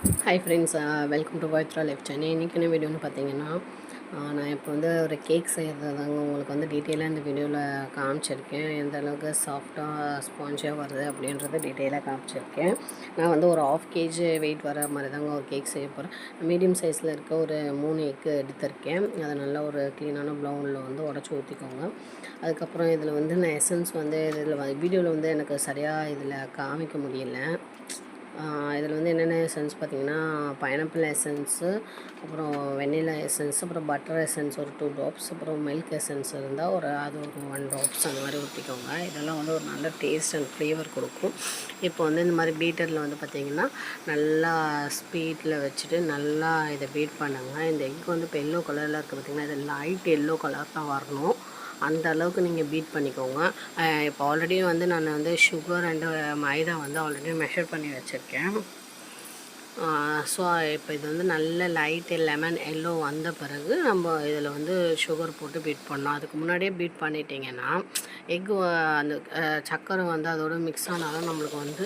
Hi friends, welcome to Pavithra life channel. இன்றைக்கி என்ன வீடியோன்னு பார்த்தீங்கன்னா, நான் இப்போ வந்து ஒரு கேக் செய்கிறது தாங்க உங்களுக்கு வந்து டீட்டெயிலாக இந்த வீடியோவில் காமிச்சிருக்கேன். எந்த அளவுக்கு சாஃப்டாக ஸ்பாஞ்சாக வருது அப்படின்றத டீட்டெயிலாக காமிச்சிருக்கேன். நான் வந்து ஒரு 1/2 kg வெயிட் வர மாதிரி தாங்க ஒரு கேக் செய்ய போகிறேன். மீடியம் சைஸில் இருக்க ஒரு 3 எக்கு எடுத்திருக்கேன். அதை நல்லா ஒரு க்ளீனான ப்ளவுனில் வந்து உடச்சி ஊற்றிக்கோங்க. அதுக்கப்புறம் இதில் வந்து நான் எசன்ஸ் வந்து இதில் வீடியோவில் வந்து எனக்கு சரியாக இதில் காமிக்க முடியல. இதில் வந்து என்னென்ன எசன்ஸ் பார்த்திங்கன்னா, பைனாப்பிள் எசன்ஸு, அப்புறம் வெண்ணிலா எசன்ஸ், அப்புறம் பட்டர் எசன்ஸ் ஒரு 2 ட்ராப்ஸ், அப்புறம் மில்க் எசன்ஸ் இருந்தால் அது ஒரு 1 ட்ராப்ஸ் அந்த மாதிரி ஊற்றிக்கோங்க. இதெல்லாம் வந்து ஒரு நல்ல டேஸ்ட் அண்ட் ஃப்ளேவர் கொடுக்கும். இப்போ வந்து இந்த மாதிரி பீட்டரில் வந்து பார்த்திங்கன்னா நல்லா ஸ்பீடில் வச்சுட்டு நல்லா இதை பீட் பண்ணுங்கள். இந்த எக் வந்து இப்போ எல்லோ கலரில் இருக்குது பார்த்திங்கன்னா, இது லைட் எல்லோ கலர் தான் வரணும். அந்த அளவுக்கு நீங்கள் பீட் பண்ணிக்கோங்க. இப்போ ஆல்ரெடி வந்து நான் வந்து சுகர் அண்டு மைதா வந்து ஆல்ரெடி மெஷர் பண்ணி வச்சுருக்கேன். ஸோ இப்போ இது வந்து நல்ல லைட் லெமன் எல்லோ வந்த பிறகு நம்ம இதில் வந்து சுகர் போட்டு பீட் பண்ணோம். அதுக்கு முன்னாடியே பீட் பண்ணிட்டீங்கன்னா எக்கு அந்த சர்க்கரை வந்து அதோட மிக்ஸ் ஆனாலும் நம்மளுக்கு வந்து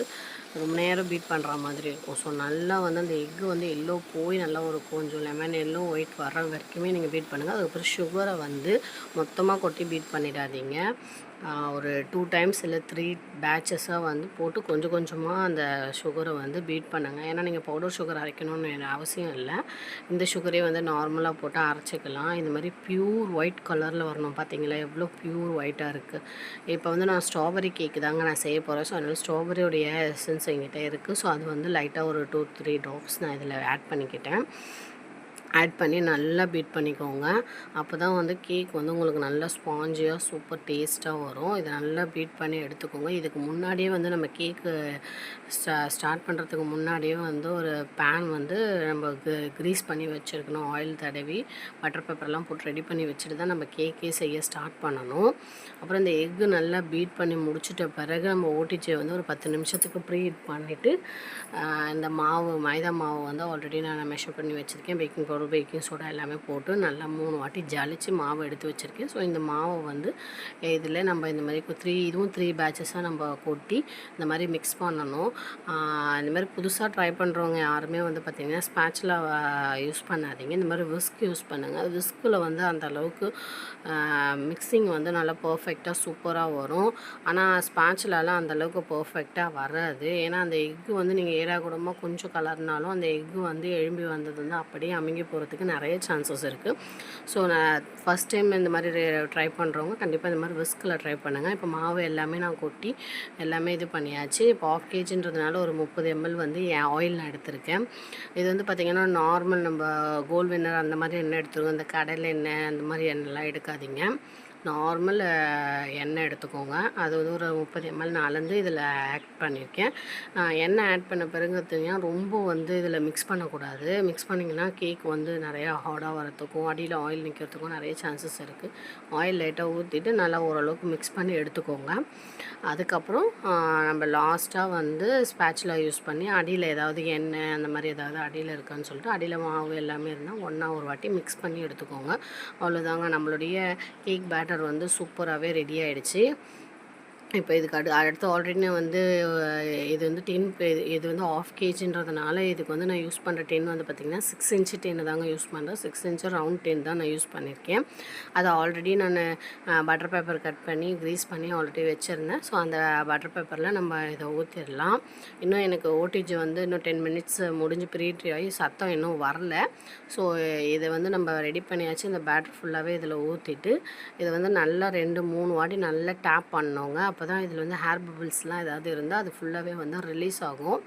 ரொம்ப நேரம் பீட் பண்ணுற மாதிரி இருக்கும். ஸோ நல்லா வந்து அந்த எக்கு வந்து எல்லோ போய் நல்லா ஒரு கொஞ்சம் லெமன் எல்லோ ஒயிட் வர்ற வரைக்குமே நீங்கள் பீட் பண்ணுங்கள். அதுக்கப்புறம் சுகரை வந்து மொத்தமாக கொட்டி பீட் பண்ணிடாதீங்க. ஒரு 2 டைம்ஸ் இல்லை 3 பேட்சஸாக வந்து போட்டு கொஞ்சம் கொஞ்சமாக அந்த சுகரை வந்து பீட் பண்ணுங்கள். ஏன்னா நீங்கள் பவுடர் சுகர் அரைக்கணும்னு அவசியம் இல்லை. இந்த சுகரே வந்து நார்மலாக போட்டு அரைச்சிக்கலாம். இந்த மாதிரி ப்யூர் ஒயிட் கலரில் வரணும். பார்த்தீங்களா எவ்வளோ ப்யூர் ஒயிட்டாக இருக்குது. இப்போ வந்து நான் ஸ்ட்ராபெரி கேக்கு தாங்க நான் செய்ய போகிறேன். ஸோ அதனால் ஸ்ட்ராபெரியோடைய எசன்ஸ் என்கிட்ட இருக்குது. ஸோ அது வந்து லைட்டாக ஒரு 2-3 ட்ராப்ஸ் நான் இதில் ஆட் பண்ணிக்கிட்டேன். ஆட் பண்ணி நல்லா பீட் பண்ணிக்கோங்க. அப்போ தான் வந்து கேக் வந்து உங்களுக்கு நல்லா ஸ்பாஞ்சியாக சூப்பர் டேஸ்ட்டாக வரும். இதை நல்லா பீட் பண்ணி எடுத்துக்கோங்க. இதுக்கு முன்னாடியே வந்து நம்ம கேக்கு ஸ்டார்ட் பண்ணுறதுக்கு முன்னாடியே வந்து ஒரு பேன் வந்து நம்ம க்ரீஸ் பண்ணி வச்சுருக்கணும். ஆயில் தடவி பட்டர் பேப்பர்லாம் போட்டு ரெடி பண்ணி வச்சுட்டு தான் நம்ம கேக்கே செய்ய ஸ்டார்ட் பண்ணணும். அப்புறம் இந்த எக்கு நல்லா பீட் பண்ணி முடிச்சிட்ட பிறகு நம்ம ஓடிஜியை வந்து ஒரு 10 நிமிஷத்துக்கு ப்ரீ ஹீட் பண்ணிவிட்டு இந்த மைதா மாவு வந்து ஆல்ரெடி நான் மெஷர் பண்ணி வச்சுருக்கேன். பேக்கிங் பவுடர், பேக்கிங் சோடா எல்லாமே போட்டு நல்லா 3 வாட்டி ஜலிச்சு மாவு எடுத்து வச்சுருக்கேன். ஸோ இந்த மாவை வந்து இதில் நம்ம இந்த மாதிரி இதுவும் 3 பேட்சஸாக நம்ம கொட்டி இந்த மாதிரி மிக்ஸ் பண்ணணும். இந்த மாதிரி புதுசாக ட்ரை பண்ணுறவங்க யாருமே வந்து பார்த்திங்கன்னா ஸ்பேட்சுலா யூஸ் பண்ணாதீங்க. இந்த மாதிரி விஸ்க் யூஸ் பண்ணுங்கள். விஸ்கில் வந்து அந்த அளவுக்கு மிக்சிங் வந்து நல்லா பர்ஃபெக்டாக சூப்பராக வரும். ஆனால் ஸ்பேட்சுலாலாம் அந்தளவுக்கு பர்ஃபெக்டாக வராது. ஏன்னா அந்த எக்கு வந்து நீங்கள் ஏடாகூடமாக கொஞ்சம் கலர்னாலும் அந்த எக்கு வந்து எழும்பி வந்தது வந்து அப்படியே அமுங்கி போகிறதுக்கு நிறைய சான்சஸ் இருக்குது. ஸோ நான் ஃபஸ்ட் டைம் இந்த மாதிரி ட்ரை பண்ணுறவங்க கண்டிப்பாக இந்த மாதிரி விஸ்கில் ட்ரை பண்ணுங்கள். இப்போ மாவு எல்லாமே நான் கொட்டி எல்லாமே இது பண்ணியாச்சு. இப்போ 1/2 kgன்றதுனால ஒரு 30 ml வந்து ஆயில் நான் எடுத்திருக்கேன். இது வந்து பார்த்திங்கன்னா நார்மல் நம்ம கோல்ட் வின்னர் அந்த மாதிரி எண்ணெய் எடுத்துருவோம். இந்த கடலை எண்ணெய் அந்த மாதிரி எண்ணெய்லாம் எடுக்காதீங்க. நார்மல் எண்ணெய் எடுத்துக்கோங்க. அது வந்து ஒரு 30 ml நான் அளந்து இதில் ஆட் பண்ணியிருக்கேன். எண்ணெய் ஆட் பண்ண பிறகு பார்த்திங்கன்னா ரொம்ப வந்து இதில் மிக்ஸ் பண்ணக்கூடாது. மிக்ஸ் பண்ணிங்கன்னா கேக் வந்து நிறையா ஹார்டாக வரத்துக்கும் அடியில் ஆயில் நிற்கிறதுக்கும் நிறைய சான்சஸ் இருக்குது. ஆயில் லைட்டாக ஊற்றிட்டு நல்லா ஓரளவுக்கு மிக்ஸ் பண்ணி எடுத்துக்கோங்க. அதுக்கப்புறம் நம்ம லாஸ்ட்டாக வந்து ஸ்பேட்சுலா யூஸ் பண்ணி அடியில் ஏதாவது எண்ணெய் அந்த மாதிரி ஏதாவது அடியில் இருக்கான்னு சொல்லிட்டு அடியில் மாவு எல்லாமே இருந்தால் ஒன்றா ஒரு வாட்டி மிக்ஸ் பண்ணி எடுத்துக்கோங்க. அவ்வளோதாங்க, நம்மளுடைய கேக் பேட்டர் வந்து சூப்பராகவே ரெடி ஆகிடுச்சு. இப்போ இதுக்கு அடுத்து ஆல்ரெடி வந்து இது வந்து இது வந்து 1/2 kgன்றதுனால இதுக்கு வந்து நான் யூஸ் பண்ணுற டின் வந்து பார்த்திங்கன்னா 6 inch டின்னு தாங்க யூஸ் பண்ணுறேன். 6 inch ரவுண்ட் டின் தான் நான் யூஸ் பண்ணியிருக்கேன். அதை ஆல்ரெடி நான் பட்டர் பேப்பர் கட் பண்ணி க்ரீஸ் பண்ணி ஆல்ரெடி வச்சுருந்தேன். ஸோ அந்த பட்டர் பேப்பரில் நம்ம இதை ஊற்றிடலாம். இன்னும் எனக்கு ஓடிஜி வந்து இன்னும் 10 minutes முடிஞ்சு ப்ரீட் ஆகி சத்தம் இன்னும் வரல. ஸோ இதை வந்து நம்ம ரெடி பண்ணியாச்சு. இந்த பேட்டர் ஃபுல்லாகவே இதில் ஊற்றிட்டு இதை வந்து நல்லா 2-3 வாட்டி நல்லா டேப் பண்ணோங்க. அப்போ தான் இதில் வந்து ஹேர் பபிள்ஸ்லாம் ஏதாவது இருந்தால் அது ஃபுல்லாகவே வந்து ரிலீஸ் ஆகும்.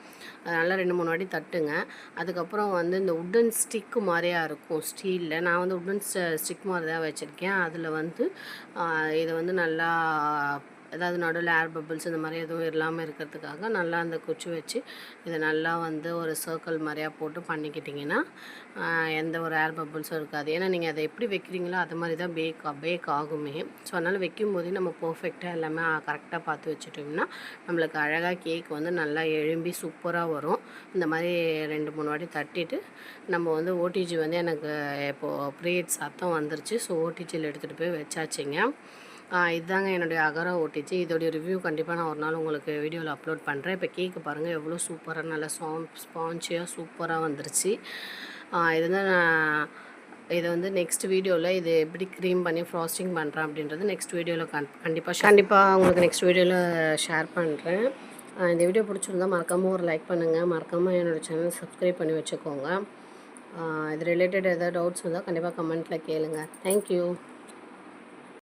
அதனால் 2-3 வாட்டி தட்டுங்க. அதுக்கப்புறம் வந்து இந்த உட்டன் ஸ்டிக்கு மாதிரியா இருக்கும் ஸ்டீலில். நான் வந்து உட்டன் ஸ்டிக் மாதிரி தான் வச்சுருக்கேன். அதில் வந்து இதை வந்து நல்லா ஏதாவது நடுவில் ஏர் பபிள்ஸ் இந்த மாதிரி எதுவும் இல்லாமல் இருக்கிறதுக்காக நல்லா அந்த குச்சி வச்சு இதை நல்லா வந்து ஒரு சர்க்கிள் மாதிரியாக போட்டு பண்ணிக்கிட்டிங்கன்னா எந்த ஒரு ஏர் பபிள்ஸும் இருக்காது. ஏன்னா நீங்கள் அதை எப்படி வைக்கிறீங்களோ அது மாதிரி தான் பேக் ஆகுமே. ஸோ அதனால் வைக்கும்போதே நம்ம பர்ஃபெக்டாக எல்லாமே கரெக்டாக பார்த்து வச்சுட்டோம்னா நம்மளுக்கு அழகாக கேக் வந்து நல்லா எழும்பி சூப்பராக வரும். இந்த மாதிரி 2-3 வாட்டி தட்டிட்டு நம்ம வந்து ஓடிஜி வந்து எனக்கு இப்போது ப்ரீஹீட் சத்தம் வந்துருச்சு. ஸோ ஓடிஜியில் எடுத்துகிட்டு போய் வச்சாச்சுங்க. இதுதாங்க என்னுடைய அகரா ஓடிஜி. இதோடைய ரிவ்யூ கண்டிப்பாக நான் ஒரு நாள் உங்களுக்கு வீடியோவில் அப்லோட் பண்ணுறேன். இப்போ கேக்கு பாருங்கள் எவ்வளோ சூப்பராக நல்லா ஸ்பாஞ்சியாக சூப்பராக வந்துருச்சு. இது வந்து நான் இதை வந்து நெக்ஸ்ட் வீடியோவில் இது எப்படி க்ரீம் பண்ணி ஃப்ராஸ்டிங் பண்ணுறேன் அப்படின்றது நெக்ஸ்ட் வீடியோவில் கண்டிப்பாக உங்களுக்கு நெக்ஸ்ட் வீடியோவில் ஷேர் பண்ணுறேன். இந்த வீடியோ பிடிச்சிருந்தா மறக்காமல் ஒரு லைக் பண்ணுங்கள். மறக்காமல் என்னோடய சேனல் சப்ஸ்கிரைப் பண்ணி வச்சுக்கோங்க. இது ரிலேட்டட் எதாவது டவுட்ஸ் இருந்தால் கண்டிப்பாக கமெண்ட்டில் கேளுங்கள். தேங்க்யூ.